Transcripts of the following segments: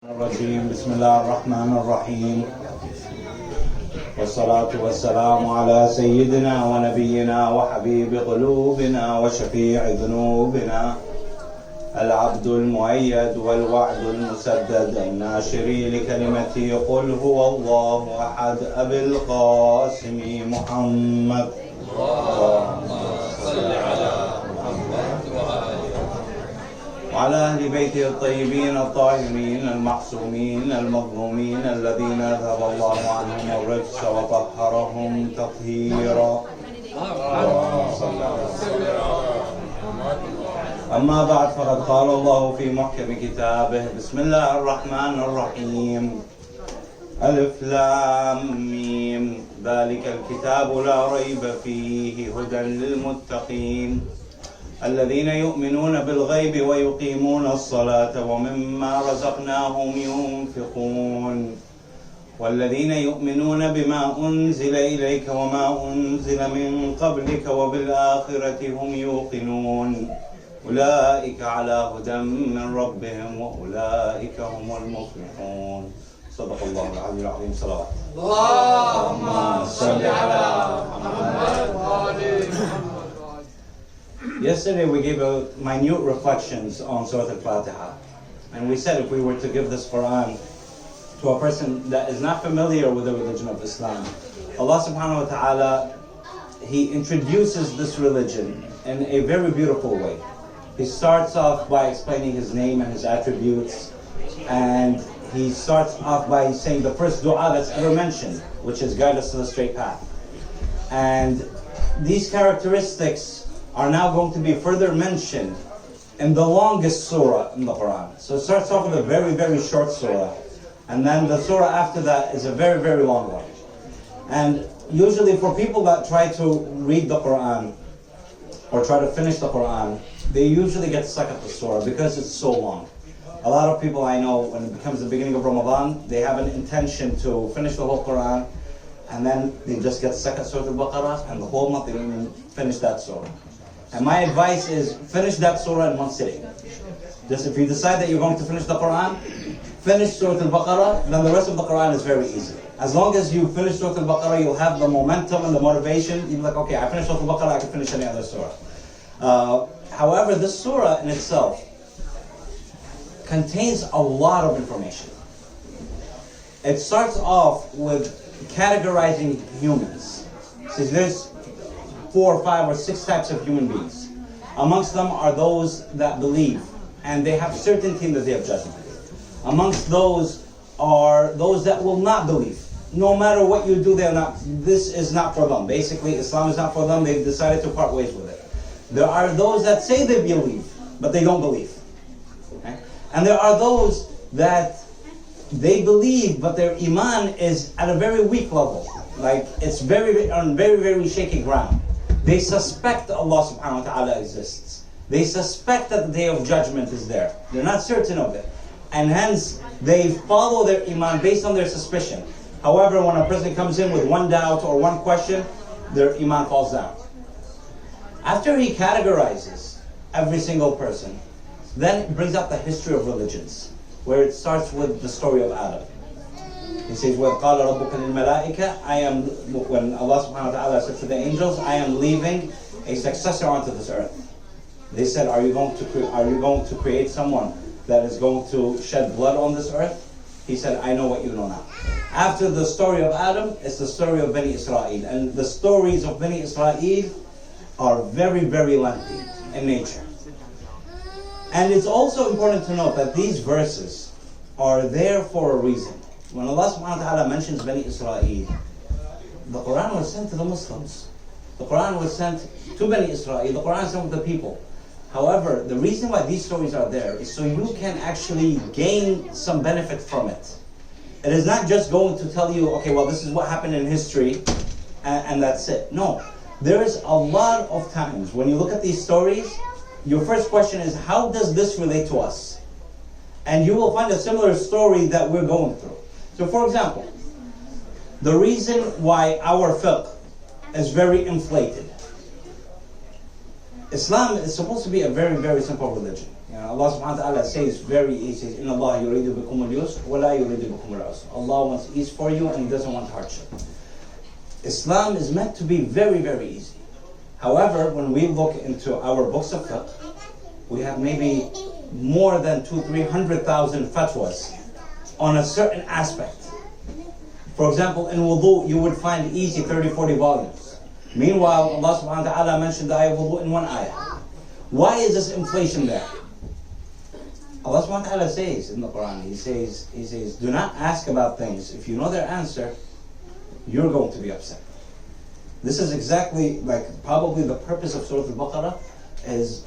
الرجيم بسم الله الرحمن الرحيم والصلاة والسلام على سيدنا ونبينا وحبيب قلوبنا وشفيع ذنوبنا العبد المؤيد والوعد المسدد الناشر لكلمته قل هو الله أحد أبي القاسم محمد اللهم صل على محمد وعلى أهل بيته الطيبين الطاهرين المعصومين المظلومين الذين أذهب الله عنهم الرجس وطهرهم تطهيرا. أما بعد فقد قال الله في محكم كتابه بسم الله الرحمن الرحيم ألف لام ميم ذلك الكتاب لا ريب فيه هدى للمتقين الذين يؤمنون بالغيب ويقيمون الصلاة ومما رزقناهم ينفقون والذين يؤمنون بما أنزل إليك وما أنزل من قبلك وبالآخرة هم يوقنون أولئك على هدى من ربهم وأولئك هم المفلحون. صدق الله العلي العظيم. صلوات اللهم صل على محمد وآل محمد. Yesterday we gave a minute reflections on Surah Al-Fatiha, and we said if we were to give this Quran to a person that is not familiar with the religion of Islam, Allah subhanahu wa ta'ala, He introduces this religion in a very beautiful way. He starts off by explaining His name and His attributes, and He starts off by saying the first dua that's ever mentioned, which is guide us to the straight path. And these characteristics are now going to be further mentioned in the longest surah in the Quran. So it starts off with a very, very short surah, and then the surah after that is a very, very long one. And usually for people that try to read the Quran or try to finish the Quran, they usually get stuck at the surah because it's so long. A lot of people I know, when it becomes the beginning of Ramadan, they have an intention to finish the whole Quran, and then they just get stuck at Surah Al-Baqarah, and the whole month they don't even finish that surah. And my advice is finish that surah in one sitting. Just if you decide that you're going to finish the Quran, finish Surah Al-Baqarah, then the rest of the Quran is very easy. As long as you finish Surah Al-Baqarah, you'll have the momentum and the motivation. You'll be like, okay, I finished Surah Al-Baqarah, I can finish any other surah. However, this surah in itself contains a lot of information. It starts off with categorizing humans. So there's 4 or 5 or 6 types of human beings. Amongst them are those that believe, and they have certainty in the Day of Judgment. Amongst those are those that will not believe. No matter what you do, this is not for them. Basically, Islam is not for them. They've decided to part ways with it. There are those that say they believe, but they don't believe. Okay? And there are those that they believe, but their iman is at a very weak level. Like it's on very, very shaky ground. They suspect Allah subhanahu wa ta'ala exists. They suspect that the Day of Judgment is there. They're not certain of it. And hence, they follow their iman based on their suspicion. However, when a person comes in with one doubt or one question, their iman falls down. After he categorizes every single person, then it brings up the history of religions, where it starts with the story of Adam. He says, وَقَالَ رَبُّكَ لِلْمَلَائِكَةِ when Allah subhanahu wa ta'ala said to the angels, I am leaving a successor onto this earth. They said, are you going to create someone that is going to shed blood on this earth? He said, I know what you know now. After the story of Adam, it's the story of Bani Israel. And the stories of Bani Israel are very, very lengthy in nature. And it's also important to note that these verses are there for a reason. When Allah subhanahu wa ta'ala mentions Bani Israel, the Quran was sent to the Muslims. The Quran was sent to Bani Israel. The Quran is sent to the people. However, the reason why these stories are there is so you can actually gain some benefit from it. It is not just going to tell you, okay, well, this is what happened in history, and that's it. No. There is a lot of times when you look at these stories, your first question is, how does this relate to us? And you will find a similar story that we're going through. So for example, the reason why our fiqh is very inflated. Islam is supposed to be a very, very simple religion. You know, Allah subhanahu wa ta'ala says very easy, إِنَّ اللَّهَ يُرِيدُ بِكُمُ الْيُسْرَ وَلَا يُرِيدُ بِكُمُ الْعُسْرَ. Allah wants ease for you and He doesn't want hardship. Islam is meant to be very, very easy. However, when we look into our books of fiqh, we have maybe more than 200,000-300,000 fatwas on a certain aspect. For example, in wudu, you would find easy 30-40 volumes. Meanwhile, Allah subhanahu wa ta'ala mentioned the ayah of wudu in one ayah. Why is this inflation there? Allah subhanahu wa ta'ala says in the Quran, He says, do not ask about things. If you know their answer, you're going to be upset. This is exactly like probably the purpose of Surah Al-Baqarah is,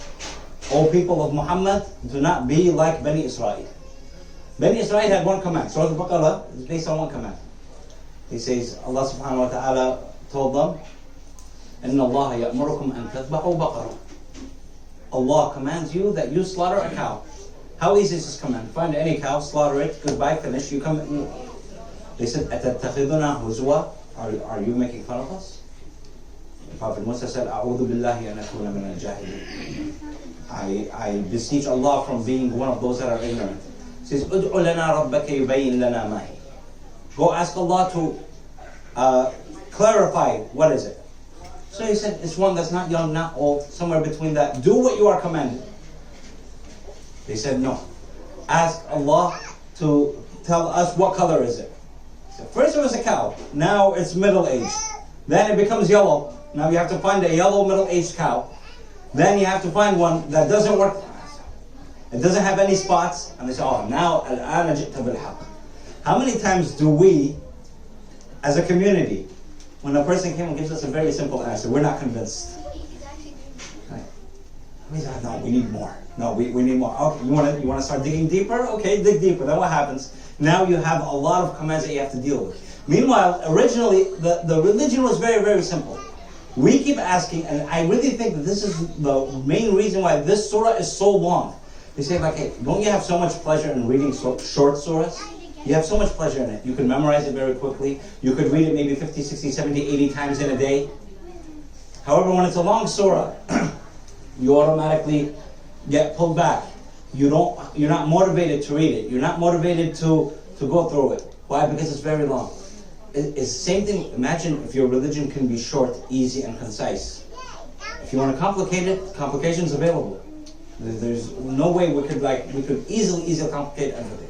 O people of Muhammad, do not be like Bani Israel. Bani Israel had one command. Surah Al-Baqarah is based on one command. He says, Allah subhanahu wa ta'ala told them, إِنَّ اللَّهَ يَأْمُرُكُمْ أَن تَذْبَحُوا بَقَرًا. Allah commands you that you slaughter a cow. How easy is this command? Find any cow, slaughter it, goodbye, finish, you come in. They said, أَتَتَّخِذُنَا هُزُوًا. Are you making fun of us? The Prophet Musa said, أَعُوذُ بِاللَّهِ أَنْ أَكُونَ مِنَ الْجَاهِلِينَ. I beseech Allah from being one of those that are ignorant. He says, أُدْعُ لَنَا رَبَّكَ يُبَيِّن لَنَا مَا هِي. Go ask Allah to clarify what is it. So he said, it's one that's not young, not old, somewhere between that. Do what you are commanded. They said, no. Ask Allah to tell us what color is it. So first it was a cow. Now it's middle-aged. Then it becomes yellow. Now you have to find a yellow middle-aged cow. Then you have to find one that doesn't work. It doesn't have any spots. And they say, oh, now al-ana ji'ta bil-haq. How many times do we, as a community, when a person came and gives us a very simple answer, we're not convinced? Right? We say, no, we need more. No, we need more. Okay, you want to start digging deeper? Okay, dig deeper. Then what happens? Now you have a lot of commands that you have to deal with. Meanwhile, originally, the religion was very, very simple. We keep asking, and I really think that this is the main reason why this surah is so long. They say, like, hey, don't you have so much pleasure in reading short surahs? You have so much pleasure in it. You can memorize it very quickly. You could read it maybe 50, 60, 70, 80 times in a day. However, when it's a long surah, you automatically get pulled back. You're not motivated to read it. You're not motivated to go through it. Why? Because it's very long. It's the same thing. Imagine if your religion can be short, easy, and concise. If you want to complicate it, complications available. There's no way we could easily complicate everything.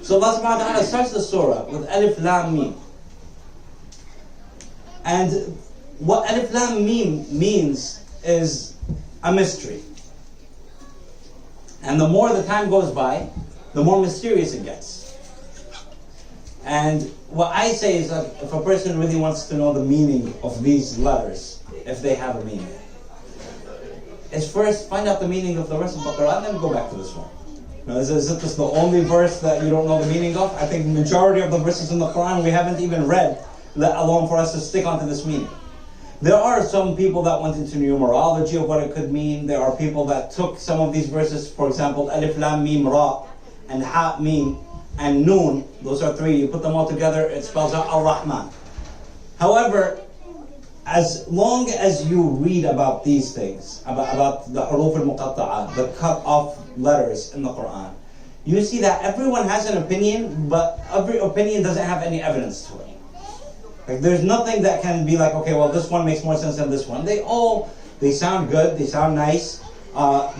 So Allah subhanahu wa ta'ala starts the surah with Alif Lam Mim. And what Alif Lam Mim means is a mystery. And the more the time goes by, the more mysterious it gets. And what I say is that if a person really wants to know the meaning of these letters, if they have a meaning, is first find out the meaning of the rest of the Quran and then go back to this one. Now, is this the only verse that you don't know the meaning of? I think the majority of the verses in the Quran we haven't even read, let alone for us to stick onto this meaning. There are some people that went into numerology of what it could mean. There are people that took some of these verses, for example, Alif Lam Mim Ra and Ha Mim and Noon. Those are three. You put them all together, it spells out Ar-Rahman. However, as long as you read about these things, about the huruf al-muqatta'a, the cut off letters in the Quran, you see that everyone has an opinion, but every opinion doesn't have any evidence to it. Like there's nothing that can be like, okay, well this one makes more sense than this one. They sound good, they sound nice,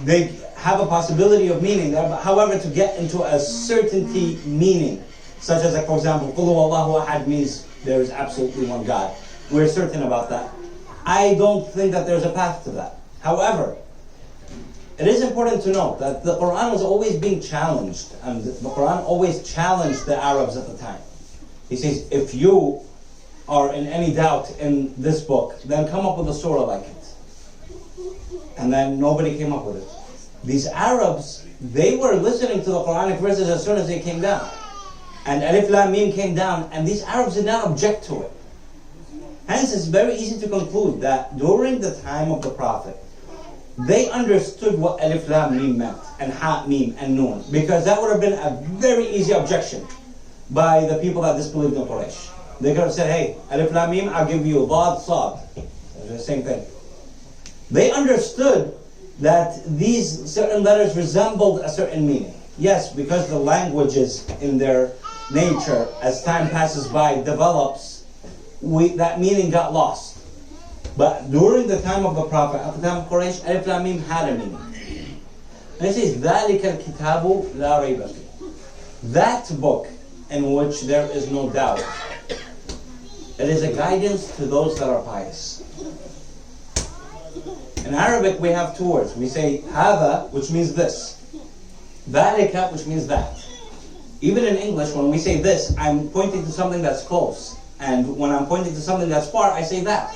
they have a possibility of meaning there, but however, to get into a certainty meaning, such as like for example, Qul huwallahu ahad means there is absolutely one God. We're certain about that. I don't think that there's a path to that. However, it is important to note that the Quran was always being challenged, and the Quran always challenged the Arabs at the time. He says, if you are in any doubt in this book, then come up with a surah like it. And then nobody came up with it. These Arabs, they were listening to the Quranic verses as soon as they came down. And Alif Lam Mim came down, and these Arabs did not object to it. Hence, it's very easy to conclude that during the time of the Prophet, they understood what Alif Lam Mim meant, and Ha Mim and Noon, because that would have been a very easy objection by the people that disbelieved in Quraysh. They could have said, hey, Alif Lam Mim, I'll give you Dad Sad. It's the same thing. They understood that these certain letters resembled a certain meaning. Yes, because the languages in their nature, as time passes by, develops, that meaning got lost. But during the time of the Prophet, at the time of Quraysh, Alif Lam Mim had a meaning. And it says, ذَلِكَ الْكِتَابُ لَا رَيْبَ فِيهِ. That book in which there is no doubt, it is a guidance to those that are pious. In Arabic, we have two words. We say هذا, which means this. ذَلِكَ, which means that. Even in English, when we say this, I'm pointing to something that's close. And when I'm pointing to something that's far, I say that.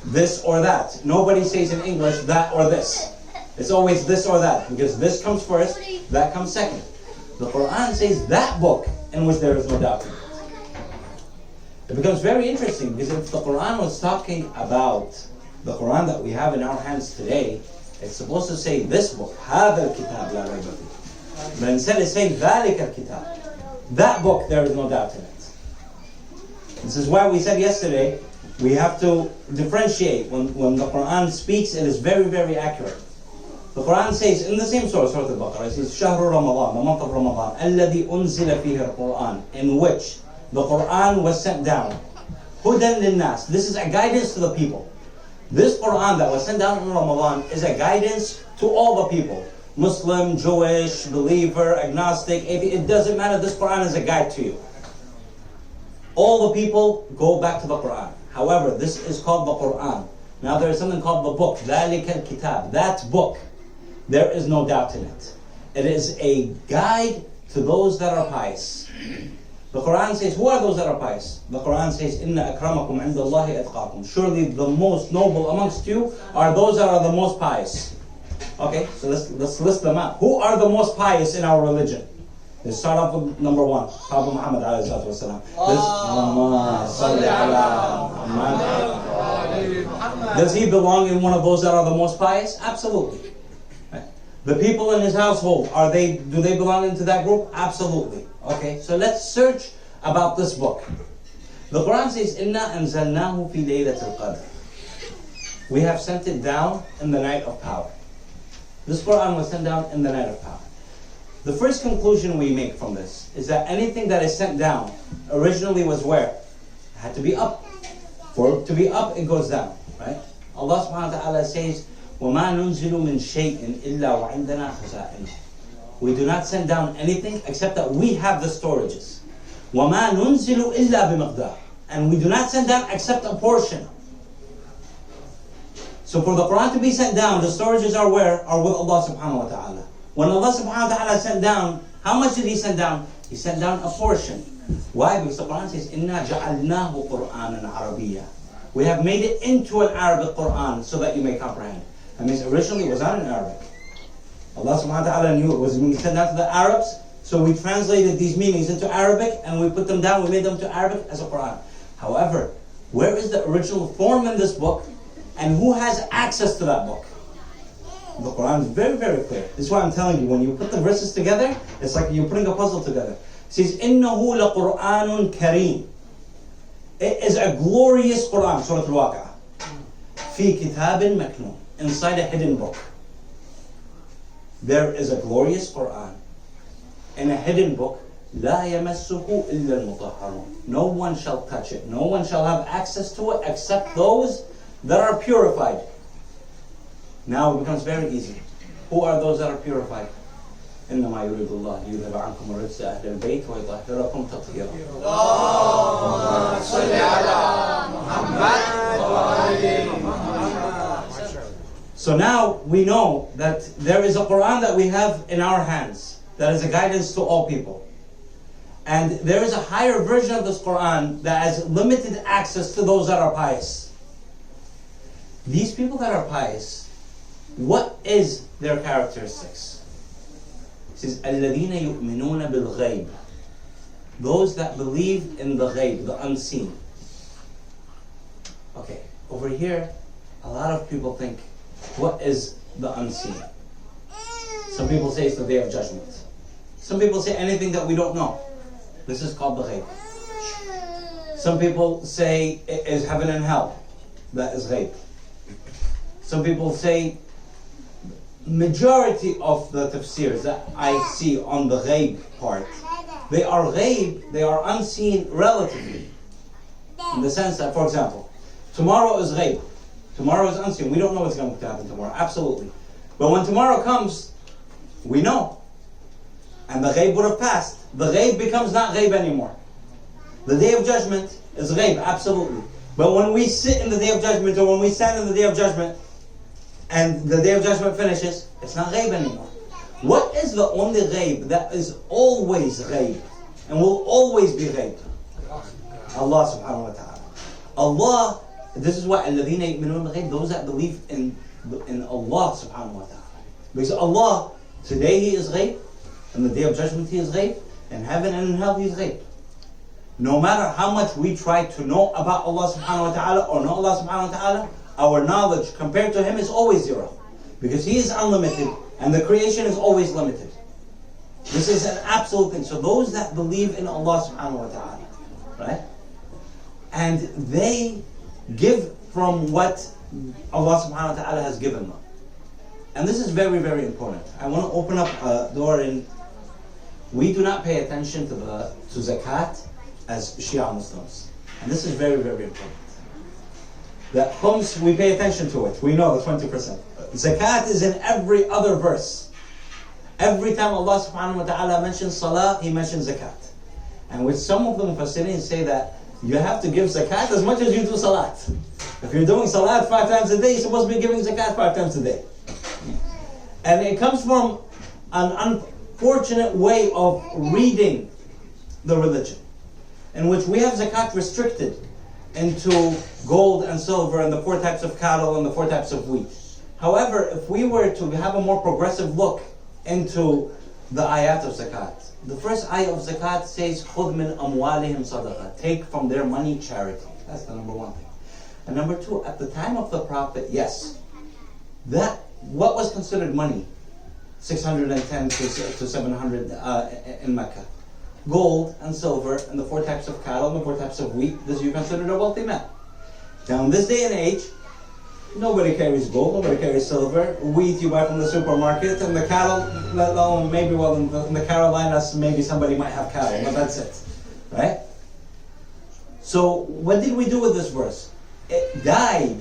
This or that. Nobody says in English that or this. It's always this or that, because this comes first, that comes second. The Quran says that book in which there is no doubt in it. It becomes very interesting, because if the Quran was talking about the Quran that we have in our hands today, it's supposed to say this book, هذا الكتاب لا ريب فيه. But instead it's saying ذلك الكتاب. That book, there is no doubt in it. This is why we said yesterday, we have to differentiate. When the Quran speaks, it is very, very accurate. The Quran says in the same surah, Surah Al-Baqarah, it says شهر رمضان, the month of Ramadan, الذي أنزل فيه القرآن, in which the Quran was sent down. هدى للناس. This is a guidance to the people. This Quran that was sent down in Ramadan is a guidance to all the people. Muslim, Jewish, believer, agnostic, atheist, it doesn't matter. This Quran is a guide to you. All the people go back to the Quran. However, this is called the Quran. Now there is something called the book. ذَلِكَ الْكِتَابِ. That book, there is no doubt in it. It is a guide to those that are pious. The Quran says, who are those that are pious? The Quran says, إِنَّ أَكْرَمَكُمْ عِنْدَ اللَّهِ أَتْقَاكُمْ. Surely the most noble amongst you are those that are the most pious. Okay, so let's list them out. Who are the most pious in our religion? Let's start off with number one, Prophet Muhammad alayhi salatu wasalam. Does he belong in one of those that are the most pious? Absolutely. Right. The people in his household, do they belong into that group? Absolutely. Okay, so let's search about this book. The Quran says, "Inna anzalnahu fi laylatil qadr." We have sent it down in the night of power. This Quran was sent down in the night of power. The first conclusion we make from this is that anything that is sent down originally was where? It had to be up. For it to be up, it goes down. Right? Allah subhanahu wa ta'ala says, وَمَا نُنزِلُ مِنْ شَيْءٍ إِلَّا وَعِنْدَنَا خَزَائِنُهُ. We do not send down anything except that we have the storages. وَمَا نُنزِلُ إِلَّا بِمِقْدَارٍ. And we do not send down except a portion. So for the Quran to be sent down, the storages are where? Are with Allah subhanahu wa ta'ala. When Allah subhanahu wa ta'ala sent down, how much did He send down? He sent down a portion. Why? Because the Quran says, إِنَّا جَعَلْنَاهُ قُرْآنًا عَرَبِيًّا. We have made it into an Arabic Quran so that you may comprehend. That means originally it was not in Arabic. Allah subhanahu wa ta'ala knew it was being sent down to the Arabs, so we translated these meanings into Arabic and we put them down, we made them to Arabic as a Quran. However, where is the original form in this book and who has access to that book? The Quran is very, very clear. This is why I'm telling you, when you put the verses together, it's like you're putting a puzzle together. It says, إِنَّهُ لَقُرْآنٌ كَرِيمٌ. It is a glorious Quran, Surah Al-Waqi'ah. فِي كِتَابٍ مَكْنُونٍ. Inside a hidden book. There is a glorious Quran in a hidden book. لَا يَمَسُّهُ إِلَّا الْمُطَهَّرُونَ. No one shall touch it. No one shall have access to it except those that are purified. Now it becomes very easy. Who are those that are purified? إنما يريد الله ليذهب عنكم الرجس أهل البيت ويطهركم تطهيرا. اللهم صل على محمد. So now we know that there is a Quran that we have in our hands that is a guidance to all people. And there is a higher version of this Quran that has limited access to those that are pious. These people that are pious, what is their characteristics? It says, الَّذِينَ يُؤْمِنُونَ بِالْغَيْبِ. Those that believe in the ghaib, the unseen. Okay, over here, a lot of people think, what is the unseen? Some people say it's the day of judgment. Some people say anything that we don't know. This is called the ghaib. Some people say it is heaven and hell. That is ghaib. Some people say majority of the tafsirs that I see on the ghaib part, they are ghaib, they are unseen relatively. In the sense that, for example, tomorrow is ghaib. Tomorrow is unseen. We don't know what's going to happen tomorrow, absolutely. But when tomorrow comes, we know. And the ghaib would have passed. The ghaib becomes not ghaib anymore. The day of judgment is ghaib, absolutely. But when we sit in the day of judgment, or when we stand in the day of judgment, and the day of judgment finishes, it's not ghaib anymore. What is the only ghaib that is always ghaib and will always be ghaib? Allah subhanahu wa ta'ala. Allah, this is why الَّذِينَ يُؤْمِنُونَ بِالْغَيْبِ, those that believe in Allah subhanahu wa ta'ala. Because Allah, today He is ghaib, and the day of judgment He is ghaib, and heaven and in hell He is ghaib. No matter how much we try to know about Allah subhanahu wa ta'ala or know Allah subhanahu wa ta'ala, our knowledge compared to Him is always zero. Because He is unlimited and the creation is always limited. This is an absolute thing. So those that believe in Allah subhanahu wa ta'ala, right? And they give from what Allah subhanahu wa ta'ala has given them. And this is very, very important. I want to open up a door in. We do not pay attention to zakat as Shia Muslims. And this is very, very important. That khums, we pay attention to it. We know the 20%. Zakat is in every other verse. Every time Allah subhanahu wa ta'ala mentions salah, He mentions zakat. And with some of the mufassirin say that you have to give zakat as much as you do salat. If you're doing salat 5 times a day, you're supposed to be giving zakat 5 times a day. And it comes from an unfortunate way of reading the religion, in which we have zakat restricted into gold and silver and the 4 types of cattle and the 4 types of wheat. However, if we were to have a more progressive look into the ayat of zakat, the first ayat of zakat says, خُذْ مِنْ أَمْوَالِهِمْ صَدَقَةً, take from their money charity. That's the number one thing. And number two, at the time of the Prophet, yes, that what was considered money, 610 to 700 in Mecca, gold and silver and the 4 types of cattle and the 4 types of wheat, this you considered a wealthy man. Now in this day and age, nobody carries gold, nobody carries silver. Wheat you buy from the supermarket, and the cattle, let alone maybe, well, in the Carolinas, maybe somebody might have cattle, but that's it, right? So what did we do with this verse? It died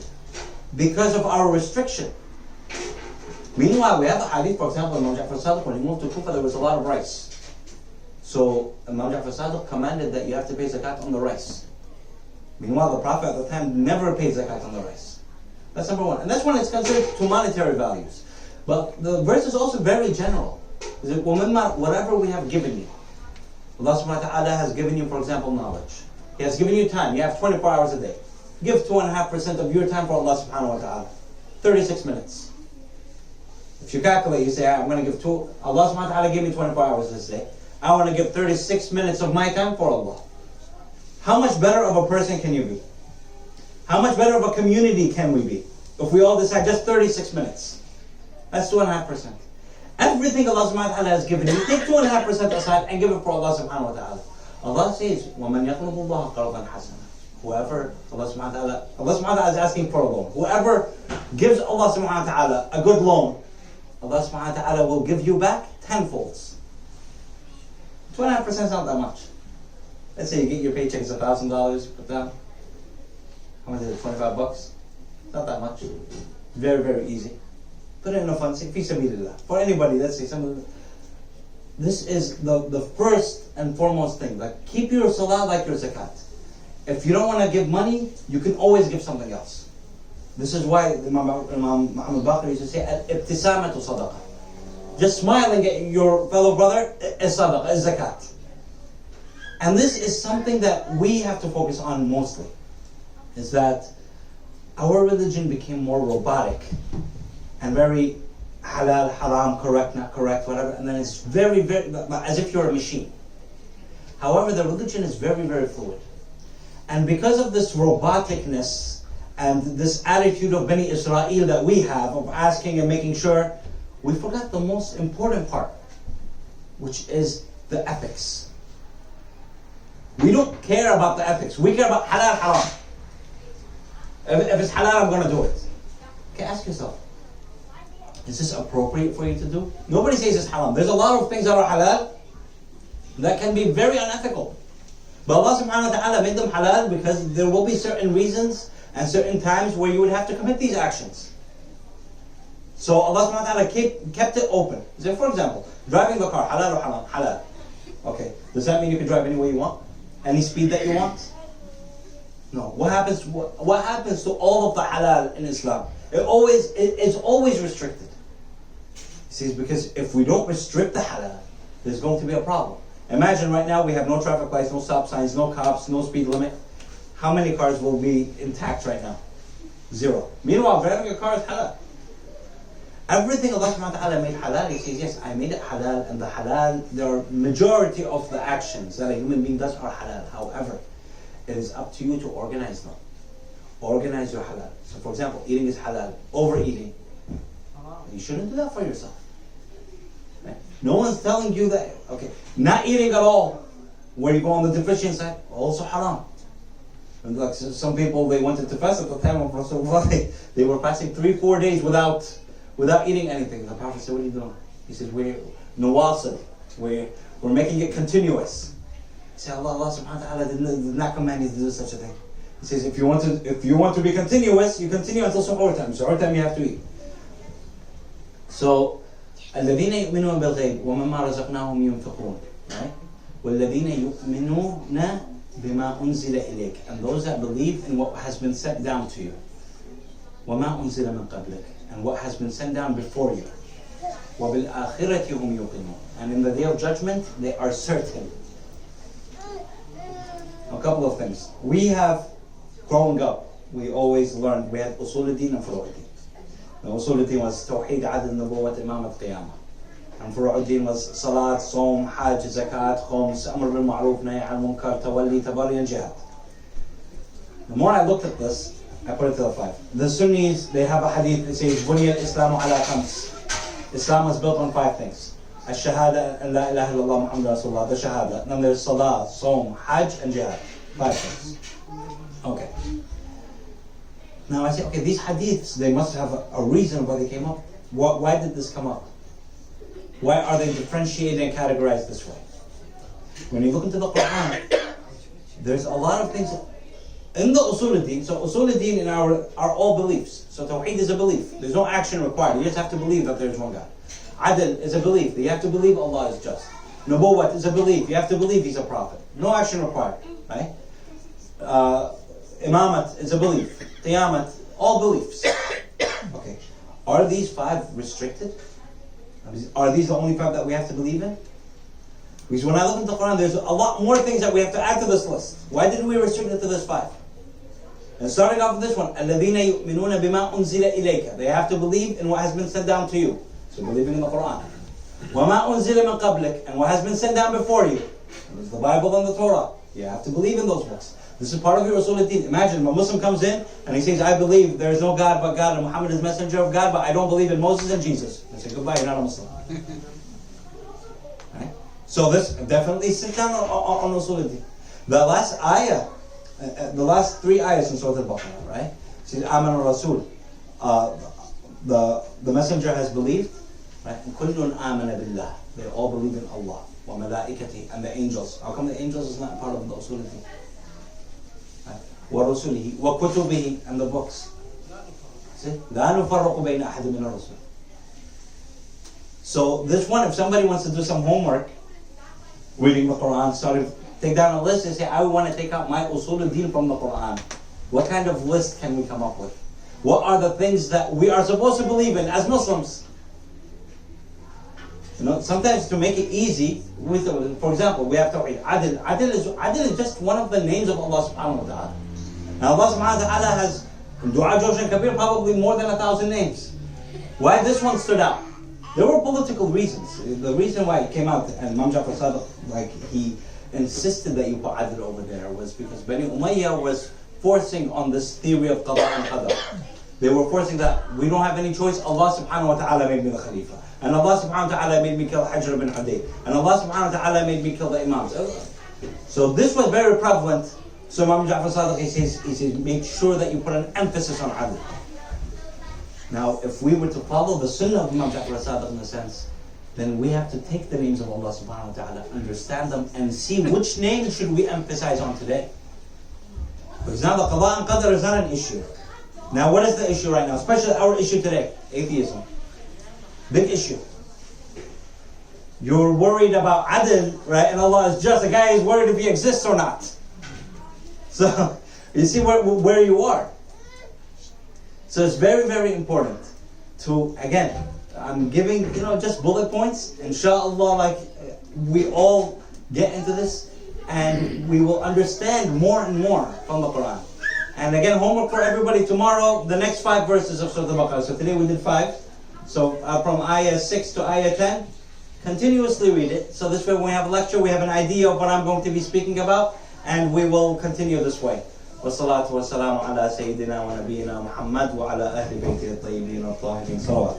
because of our restriction. Meanwhile, we have a hadith, for example, Imam Ja'far Sadiq, when he moved to Kufa, there was a lot of rice. So Imam Ja'far Sadiq commanded that you have to pay zakat on the rice. Meanwhile, the Prophet at the time never paid zakat on the rice. That's number one. And that's when it's considered to monetary values. But the verse is also very general. Whatever we have given you. Allah subhanahu wa ta'ala has given you, for example, knowledge. He has given you time. You have 24 hours a day. Give 2.5% of your time for Allah subhanahu wa ta'ala. 36 minutes. If you calculate, you say, I'm going to give Allah subhanahu wa ta'ala gave me 24 hours this day. I want to give 36 minutes of my time for Allah. How much better of a person can you be? How much better of a community can we be? If we all decide just 36 minutes. That's 2.5%. Everything Allah subhanahu wa ta'ala has given you, take 2.5% aside and give it for Allah subhanahu wa ta'ala. Allah says, وَمَنْ يَقْلُبُ اللَّهَ قَرْضًا حَسَنًا. Whoever, Allah subhanahu wa ta'ala is asking for a loan. Whoever gives Allah subhanahu wa ta'ala a good loan, Allah subhanahu wa ta'ala will give you back tenfolds. 2.5% is not that much. Let's say you get your paycheck is $1,000, put down. How much is it? $25? Not that much. Very, very easy. Put it in a fund. Say, fi sabilillah. For anybody, let's say this is the first and foremost thing. Like, keep your salah like your zakat. If you don't want to give money, you can always give something else. This is why Imam Muhammad Baqir used to say, Al-ibtisamatu sadaqah. Just smiling at your fellow brother is sadaqah, is zakat. And this is something that we have to focus on mostly. Is that our religion became more robotic and very halal, haram, correct, not correct, whatever. And then it's very, very, as if you're a machine. However, the religion is very, very fluid. And because of this roboticness and this attitude of Bani Israel that we have of asking and making sure, we forgot the most important part, which is the ethics. We don't care about the ethics. We care about halal, haram. If it's halal, I'm going to do it. Okay, ask yourself. Is this appropriate for you to do? Nobody says it's haram. There's a lot of things that are halal that can be very unethical. But Allah subhanahu wa ta'ala made them halal because there will be certain reasons and certain times where you would have to commit these actions. So Allah subhanahu wa ta'ala kept it open. So for example, driving the car, halal or haram? Halal. Okay. Does that mean you can drive any way you want? Any speed that you want? No. What happens to all of the halal in Islam? It's always restricted. He says, because if we don't restrict the halal, there's going to be a problem. Imagine right now we have no traffic lights, no stop signs, no cops, no speed limit. How many cars will be intact right now? 0. Meanwhile, driving a car is halal. Everything Allah subhanahu wa ta'ala made halal, He says, yes, I made it halal, and the halal, the majority of the actions that a human being does are halal. However, it is up to you to organize them. Organize your halal. So for example, eating is halal. Overeating, you shouldn't do that for yourself. Right? No one's telling you that. Okay, not eating at all, where you go on the deficient side, also haram. And like some people, they wanted to fast at the time of Rasulullah. They were fasting 3-4 days without eating anything. The Prophet said, "What are you doing?" He said, "We're nawasil. We're making it continuous." He said, Allah subhanahu wa ta'ala did not command you to do such a thing. He says, if you want to be continuous, you continue until suhoor time. Suhoor time you have to eat. So, الذين يؤمنون بالغيب ومما رزقناهم ينفقون, right? والذين يؤمنون بما أنزل إليك, and those that believe in what has been sent down to you. وما أنزل من قبلك, and what has been sent down before you. وبالآخرة هم يوقنون, and in the day of judgment they are certain. A couple of things. We have, growing up, we always learned, we had usul al-din and furu' al-din. The usul al-din was tawheed, adl, nubuwwat, imamat, qiyamah. And furu' al-din was salat, saum, hajj, zakat, khums, amr bil ma'ruf, nahy al munkar, tawalli, tabari, and jihad. The more I looked at this, I put it to the 5. The Sunnis, they have a hadith that says, Bunya al-Islamu ala khams. Islam was built on 5 things. Al-Shahada, and La ilaha illallah Muhammad Rasulullah, the Shahada. Then there's Salah, Saum, Hajj, and Jihad. 5 things. Okay. Now I say, okay, these hadiths, they must have a reason why they came up. Why did this come up? Why are they differentiated and categorized this way? When you look into the Quran, there's a lot of things in the usul al-din. So usul al-din in are all beliefs. So tawheed is a belief. There's no action required. You just have to believe that there's one God. Adl is a belief. You have to believe Allah is just. Nubuwwat is a belief. You have to believe He's a prophet. No action required. Right? Imamat is a belief. Qiyamat, all beliefs. Okay. Are these 5 restricted? Are these the only 5 that we have to believe in? Because when I look into the Quran, there's a lot more things that we have to add to this list. Why didn't we restrict it to this 5? And starting off with this one, الَّذِينَ يُؤْمِنُونَ بِمَا أُنزِلَ إِلَيْكَ. They have to believe in what has been sent down to you. So believing in the Quran. وَمَا أُنزِلَ مِن قَبْلِكَ, and what has been sent down before you. There's the Bible and the Torah. You have to believe in those books. This is part of your usul al-din. Imagine a Muslim comes in and he says, I believe there is no God but God and Muhammad is messenger of God, but I don't believe in Moses and Jesus. I say, goodbye, you're not a Muslim. Right? So this definitely sit down on usul al-din. The last ayah, the last 3 ayahs in Surah Al-Baqarah, right? It says, Aman al-Rasul. The messenger has believed, right? كُلٌّ آمَنَ بِاللَّهِ. They all believe in Allah. وَمَلَائِكَتِهِ, and the angels. How come the angels is not part of the usul al-din? وَرُسُلِهِ وَكُتُبِهِ, and the books. See? لَا نُفَرَّقُ بَيْنَ أَحَدٍ مِنَ الرُّسُلِ. So this one, if somebody wants to do some homework, reading the Quran, take down a list and say, I want to take out my usul al-din from the Quran. What kind of list can we come up with? What are the things that we are supposed to believe in as Muslims? You know, sometimes to make it easy, for example, we have Tawheed. Adl is just one of the names of Allah subhanahu wa ta'ala. Now Allah subhanahu wa ta'ala has, in Dua Jawsh and Kabir, probably more than 1,000 names. Why this one stood out? There were political reasons. The reason why it came out, and Imam Ja'far Sadiq, like he insisted that you put Adl over there, was because Bani Umayyah was forcing on this theory of Qada and Qadar. They were forcing that we don't have any choice. Allah subhanahu wa ta'ala made me the Khalifa. And Allah subhanahu wa ta'ala made me kill Hajr bin Hudayr. And Allah subhanahu wa ta'ala made me kill the Imams. So this was very prevalent. So Imam Ja'far Sadiq, he says, make sure that you put an emphasis on Adl. Now, if we were to follow the sunnah of Imam Ja'far as-Sadiq in a sense, then we have to take the names of Allah subhanahu wa ta'ala, understand them, and see which name should we emphasize on today. Because now the qada and qadr is not an issue. Now what is the issue right now? Especially our issue today, atheism. Big issue. You're worried about adl, right? And Allah is just. The guy is worried if he exists or not. So, you see where you are. So it's very, very important to, again, I'm giving, just bullet points. Inshallah, like we all get into this and we will understand more and more from the Quran. And again, homework for everybody tomorrow, the next 5 verses of Surah Al-Baqarah. So today we did 5. So from ayah 6 to ayah 10, continuously read it. So this way when we have a lecture, we have an idea of what I'm going to be speaking about, and we will continue this way. والصلاة والسلام على سيدنا ونبينا محمد وعلى أهل بيته الطيبين الطاهرين صلوات.